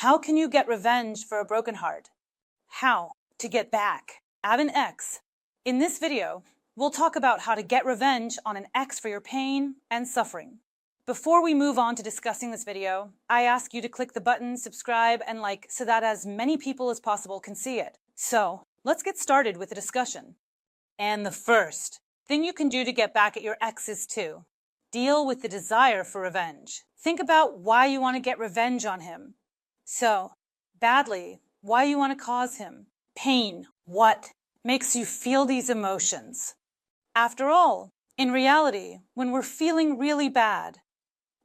How can you get revenge for a broken heart? How to get back at an ex. In this video, we'll talk about how to get revenge on an ex for your pain and suffering. Before we move on to discussing this video, I ask you to click the button, subscribe, and like so that as many people as possible can see it. So, let's get started with the discussion. And the first thing you can do to get back at your ex is to deal with the desire for revenge. Think about why you want to get revenge on him. So, badly, why you want to cause him pain. What makes you feel these emotions? After all, in reality, when we're feeling really bad,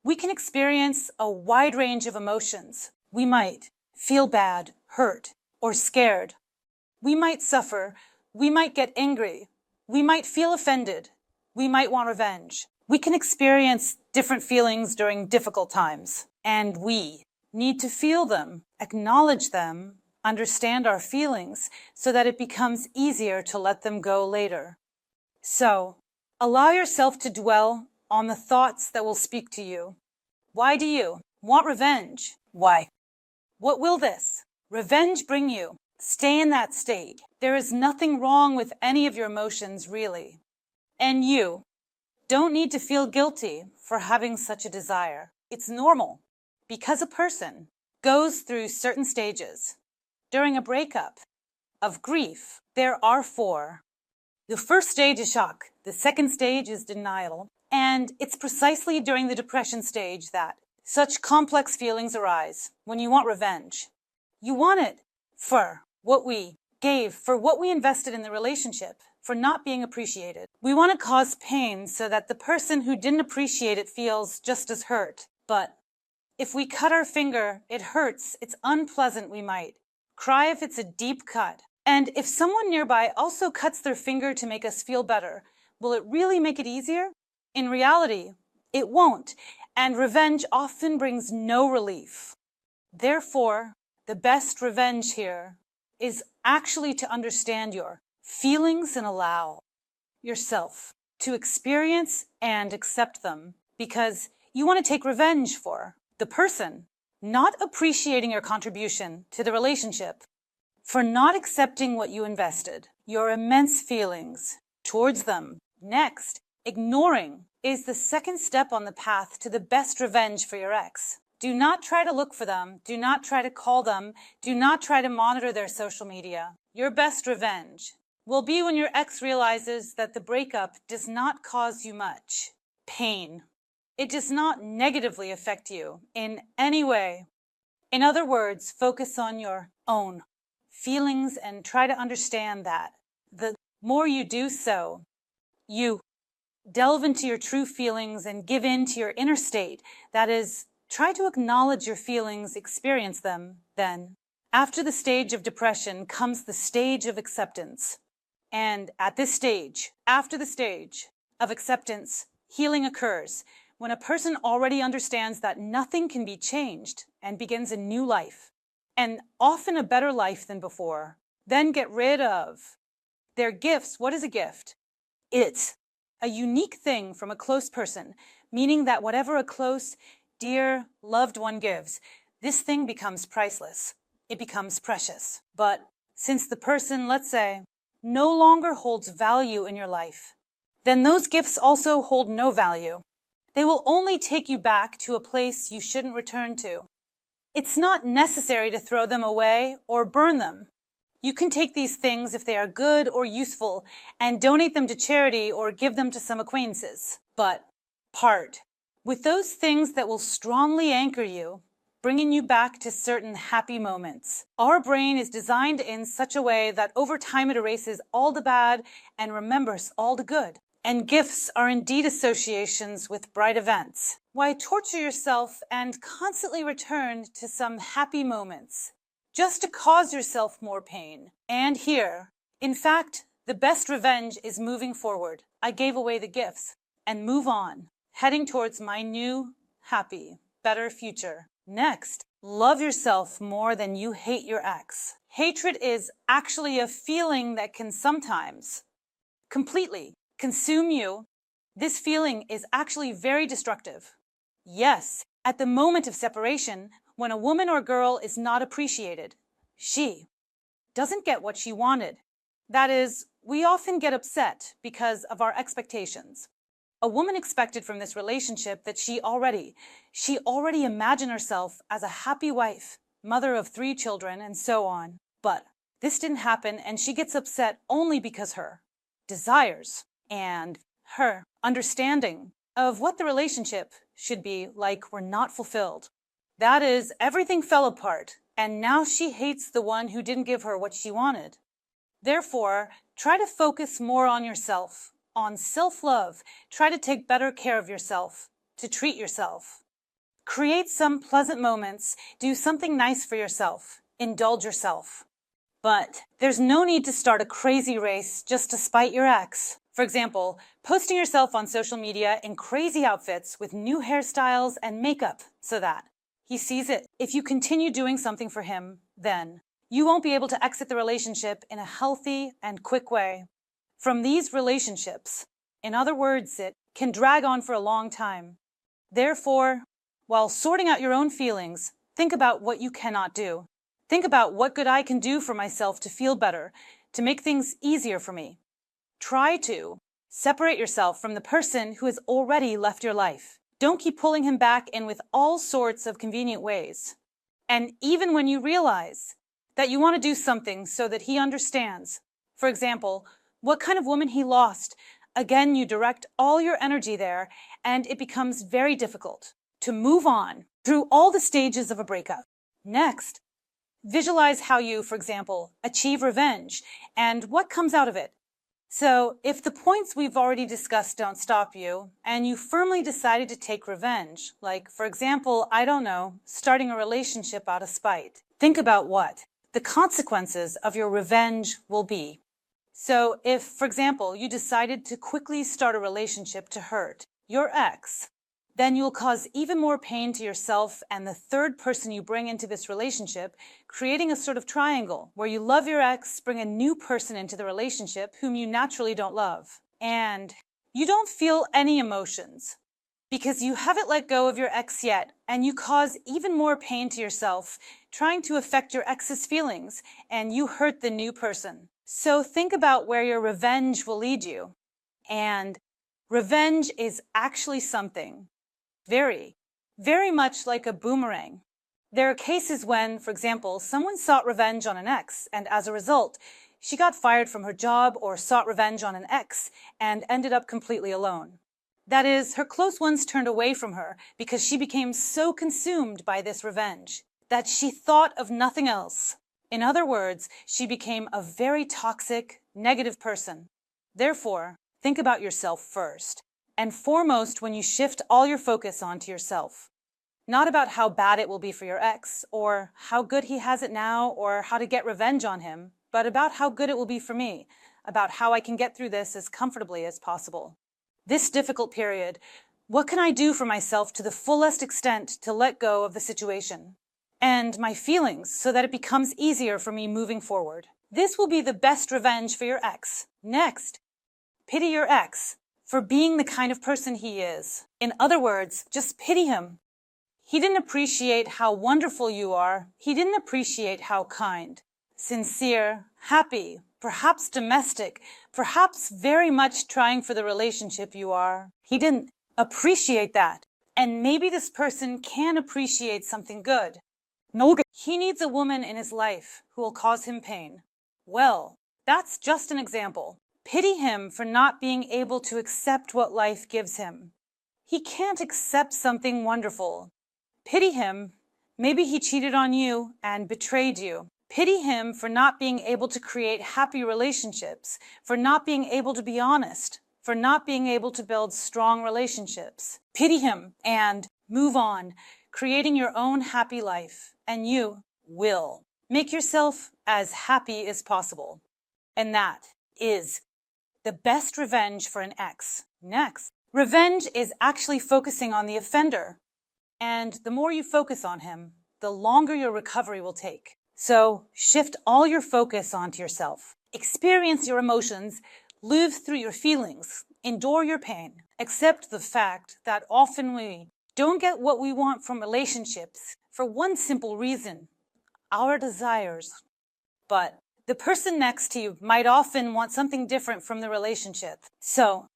we can experience a wide range of emotions. We might feel bad, hurt, or scared. We might suffer. We might get angry. We might feel offended. We might want revenge. We can experience different feelings during difficult times, and we need to feel them, acknowledge them, understand our feelings so that it becomes easier to let them go later. So, allow yourself to dwell on the thoughts that will speak to you. Why do you want revenge? Why? What will this revenge bring you? Stay in that state. There is nothing wrong with any of your emotions, really. And you don't need to feel guilty for having such a desire. It's normal, because a person goes through certain stages. During a breakup of grief, there are 4. The first stage is shock. The second stage is denial. And it's precisely during the depression stage that such complex feelings arise when you want revenge. You want it for what we gave, for what we invested in the relationship, for not being appreciated. We want to cause pain so that the person who didn't appreciate it feels just as hurt. But if we cut our finger, it hurts, it's unpleasant, we might cry if it's a deep cut. And if someone nearby also cuts their finger to make us feel better, will it really make it easier? In reality, it won't, and revenge often brings no relief. Therefore, the best revenge here is actually to understand your feelings and allow yourself to experience and accept them, because you want to take revenge for the person not appreciating your contribution to the relationship, for not accepting what you invested, your immense feelings towards them. Next, ignoring is the second step on the path to the best revenge for your ex. Do not try to look for them. Do not try to call them. Do not try to monitor their social media. Your best revenge will be when your ex realizes that the breakup does not cause you much pain. It does not negatively affect you in any way. In other words, focus on your own feelings and try to understand that. The more you do so, you delve into your true feelings and give in to your inner state. That is, try to acknowledge your feelings, experience them. Then, after the stage of depression comes the stage of acceptance. And at this stage, after the stage of acceptance, healing occurs when a person already understands that nothing can be changed and begins a new life, and often a better life than before. Then get rid of their gifts. What is a gift? It's a unique thing from a close person, meaning that whatever a close, dear, loved one gives, this thing becomes priceless. It becomes precious. But since the person, let's say, no longer holds value in your life, then those gifts also hold no value. They will only take you back to a place you shouldn't return to. It's not necessary to throw them away or burn them. You can take these things if they are good or useful and donate them to charity or give them to some acquaintances. But part with those things that will strongly anchor you, bringing you back to certain happy moments. Our brain is designed in such a way that over time it erases all the bad and remembers all the good. And gifts are indeed associations with bright events. Why torture yourself and constantly return to some happy moments just to cause yourself more pain? And here, in fact, the best revenge is moving forward. I gave away the gifts and move on, heading towards my new, happy, better future. Next, love yourself more than you hate your ex. Hatred is actually a feeling that can sometimes completely consume you. This feeling is actually very destructive. Yes, at the moment of separation, When a woman or girl is not appreciated, she doesn't get what she wanted. That is, we often get upset because of our expectations. A woman expected from this relationship that she already imagined herself as a happy wife, mother of 3 children, and so on. But this didn't happen, and she gets upset only because her desires and her understanding of what the relationship should be like were not fulfilled. That is, everything fell apart, and now she hates the one who didn't give her what she wanted. Therefore, try to focus more on yourself, on self-love. Try to take better care of yourself, to treat yourself. Create some pleasant moments, do something nice for yourself, indulge yourself. But there's no need to start a crazy race just to spite your ex. For example, posting yourself on social media in crazy outfits with new hairstyles and makeup so that he sees it. If you continue doing something for him, then you won't be able to exit the relationship in a healthy and quick way. From these relationships, in other words, it can drag on for a long time. Therefore, while sorting out your own feelings, think about what you cannot do. Think about what good I can do for myself to feel better, to make things easier for me. Try to separate yourself from the person who has already left your life. Don't keep pulling him back in with all sorts of convenient ways. And even when you realize that you want to do something so that he understands, for example, what kind of woman he lost, again, you direct all your energy there, and it becomes very difficult to move on through all the stages of a breakup. Next, visualize how you, for example, achieve revenge and what comes out of it. So, if the points we've already discussed don't stop you, and you firmly decided to take revenge, like, for example, I don't know, starting a relationship out of spite, think about what the consequences of your revenge will be. So, if, for example, you decided to quickly start a relationship to hurt your ex, then you'll cause even more pain to yourself and the third person you bring into this relationship, creating a sort of triangle where you love your ex, bring a new person into the relationship whom you naturally don't love. And you don't feel any emotions because you haven't let go of your ex yet, and you cause even more pain to yourself trying to affect your ex's feelings, and you hurt the new person. So think about where your revenge will lead you. And revenge is actually something very, very much like a boomerang. There are cases when, for example, someone sought revenge on an ex, and as a result, she got fired from her job or sought revenge on an ex and ended up completely alone. That is, her close ones turned away from her because she became so consumed by this revenge that she thought of nothing else. In other words, she became a very toxic, negative person. Therefore, think about yourself first and foremost when you shift all your focus onto yourself. Not about how bad it will be for your ex, or how good he has it now, or how to get revenge on him, but about how good it will be for me, about how I can get through this as comfortably as possible. This difficult period, what can I do for myself to the fullest extent to let go of the situation and my feelings so that it becomes easier for me moving forward? This will be the best revenge for your ex. Next, pity your ex for being the kind of person he is. In other words, just pity him. He didn't appreciate how wonderful you are. He didn't appreciate how kind, sincere, happy, perhaps domestic, perhaps very much trying for the relationship you are. He didn't appreciate that. And maybe this person can appreciate something good. No, he needs a woman in his life who will cause him pain. Well, that's just an example. Pity him for not being able to accept what life gives him. He can't accept something wonderful. Pity him. Maybe he cheated on you and betrayed you. Pity him for not being able to create happy relationships, for not being able to be honest, for not being able to build strong relationships. Pity him and move on, creating your own happy life, and you will make yourself as happy as possible. And that is the best revenge for an ex. Next, revenge is actually focusing on the offender. And the more you focus on him, the longer your recovery will take. So shift all your focus onto yourself. Experience your emotions, live through your feelings, endure your pain. Accept the fact that often we don't get what we want from relationships for one simple reason: our desires. But the person next to you might often want something different from the relationship. So,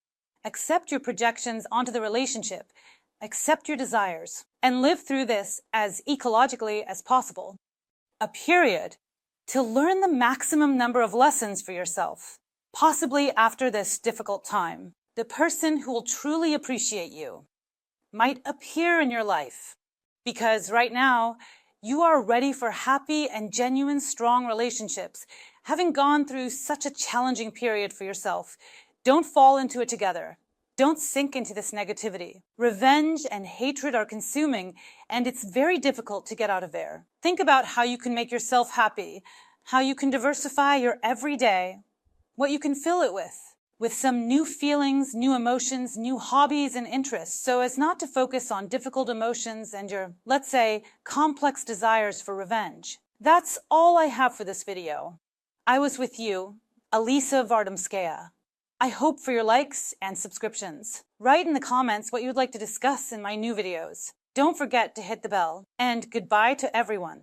accept your projections onto the relationship, accept your desires, and live through this as ecologically as possible. A period to learn the maximum number of lessons for yourself, possibly after this difficult time. The person who will truly appreciate you might appear in your life, because right now you are ready for happy and genuine, strong relationships, having gone through such a challenging period for yourself. Don't fall into it together. Don't sink into this negativity. Revenge and hatred are consuming, and it's very difficult to get out of there. Think about how you can make yourself happy, how you can diversify your everyday, what you can fill it with some new feelings, new emotions, new hobbies and interests, so as not to focus on difficult emotions and your, let's say, complex desires for revenge. That's all I have for this video. I was with you, Alisa Vardomskaya. I hope for your likes and subscriptions. Write in the comments what you would like to discuss in my new videos. Don't forget to hit the bell, and goodbye to everyone.